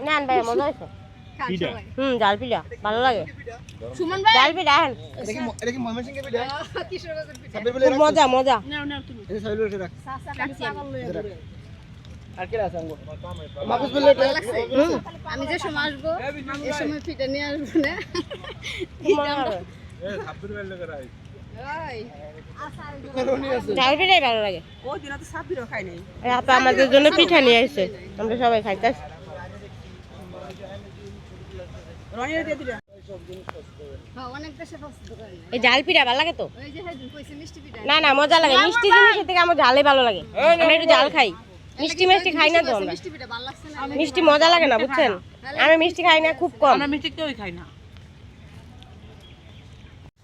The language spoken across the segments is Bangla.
নেন ভাই মজা হয়েছে জাল পিঠা ভালো লাগে সুমন ভাই জাল পিঠা এটা কি ময়মনসিংহের পিঠা কিশোরগঞ্জের পিঠা খুব মজা মজা নাও নাও তুমি এই সাইড লইতে রাখ আর কি আছে আমগো মাপুস বলে আমি যে সময় আসবো এই সময় পিঠা নিয়ে আসবো না এই সাব্বির বেল লাগা রাই জাল পিঠাই ভালো লাগে ওই দিন তো সাব্বিরও খাই নাই আপা আমাদের জন্য পিঠা নিয়ে আইছে আমরা সবাই খাইতাছি রনি দিয়ে দিলা হ্যাঁ অনেক দেশে পছন্দ করে এই জাল পিঠা ভালো লাগে তো ওই যে হেদিন কইছে মিষ্টি পিঠা না না মজা লাগে মিষ্টি জিনিসের থেকে আমার জালই ভালো লাগে আমরা একটু জাল খাই মিষ্টি মিষ্টি খাই না তো আমরা মিষ্টি পিঠা ভালো লাগছে না মিষ্টি মজা লাগে না বুঝছেন আমি মিষ্টি খাই না খুব কম আমরা মিষ্টি কেউই খাই না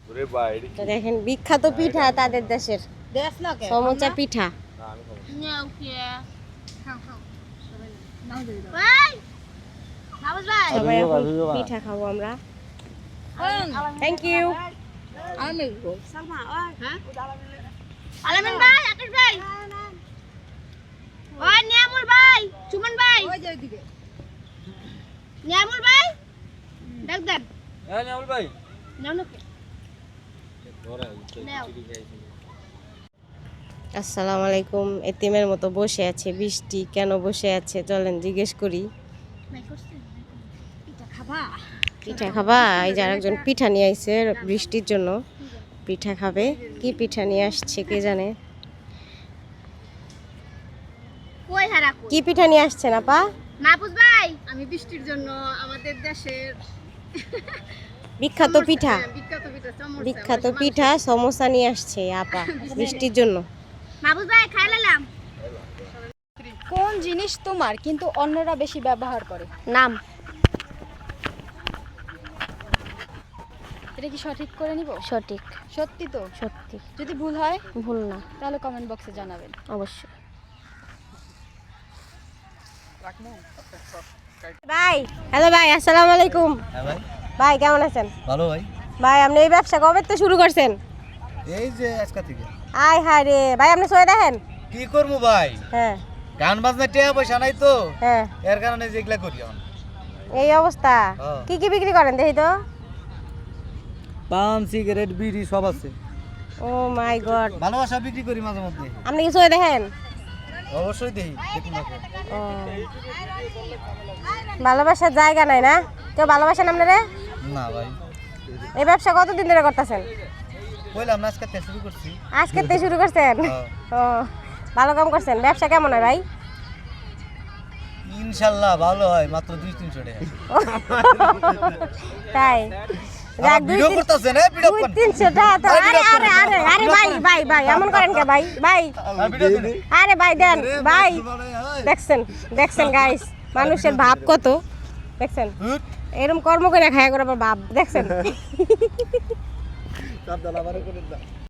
ওরে ভাই তো দেখেন বিখ্যাত পিঠা তাদের দেশের দেশ না কে সমোচা পিঠা না আমি খাবো নাও কে খাও খাও সবাই নাও দেই দাও ভাই নাও ভাই সবাই পিঠা খাবো আমরা থ্যাংক ইউ আলামিন সালমা হ্যাঁ আলামিন ভাই আকাশ ভাই ওই নিয়ামুল ভাই সুমন ভাই ওই যে ওইদিকে নিয়ামুল ভাই ডাক দেন হ্যাঁ নিয়ামুল ভাই নাও না আসসালামু আলাইকুম এতিমের মতো বসে আছে বৃষ্টি কেন বসে আছে চলেন জিজ্ঞেস করি পিঠা খাবা এই যে আরেকজন পিঠা নিয়ে আইছে বৃষ্টির জন্য পিঠা খাবে কি পিঠা নিয়ে আসছে কে জানে কি পিঠা নিয়ে আসছেন আপা মাহফুজ ভাই আমি বৃষ্টির জন্য আমাদের দেশের বিখ্যাত পিঠা সমোসা নিয়ে আসছে আপা বৃষ্টির জন্য মাহফুজ ভাই খাইলাম কোন জিনিস তোমার কিন্তু অন্যরা বেশি ব্যবহার করে নাম এটা কি সঠিক করে নিব সঠিক সত্যি তো সত্যি যদি ভুল হয় ভুল না তাহলে কমেন্ট বক্সে জানাবেন অবশ্যই ভাই হ্যালো ভাই আসসালামু আলাইকুম হ্যাঁ ভাই ভাই কেমন আছেন ভালো ভাই ভাই আপনি এই ব্যবসা কবে থেকে শুরু করছেন এই যে আজকে থেকে আয় হায় রে ভাই আপনি সয়ে দেখেন কি করবো ভাই হ্যাঁ গান বাজনা টাকা পয়সা নাই তো হ্যাঁ এর কারণে যেগুলা করি এখন এই অবস্থা কি কি বিক্রি করেন দেখি তো পান সিগারেট বিড়ি সব আছে ও মাই গড ভালোবাসা বিক্রি করি মাঝে মধ্যে আপনি কি সয়ে দেখেন অবশ্যই দেখি দেখুন না ও ভালোবাসার জায়গা নাই না কেউ ভালোবাসেন আপনারে না ভাই এই ব্যবসা কতদিন ধরে করতেছেন কইলাম না আজকে থেকে শুরু করছি আজকে থেকে শুরু করছেন ও ভালো কাম করছেন ব্যবসা কেমন হয় ভাই ইনশাআল্লাহ ভালো হয় মাত্র 2-300 টাকা তাই যাক ভিডিও করতেছেন না ভিডিও কোন 300 টাকা তো আরে আরে আরে আরে ভাই এমন করেন কে ভাই আরে ভাই দেন ভাই দেখছেন গাইস মানুষের ভাব কত দেখছেন এরকম কর্ম করে খায়া করে আবার ভাব দেখছেন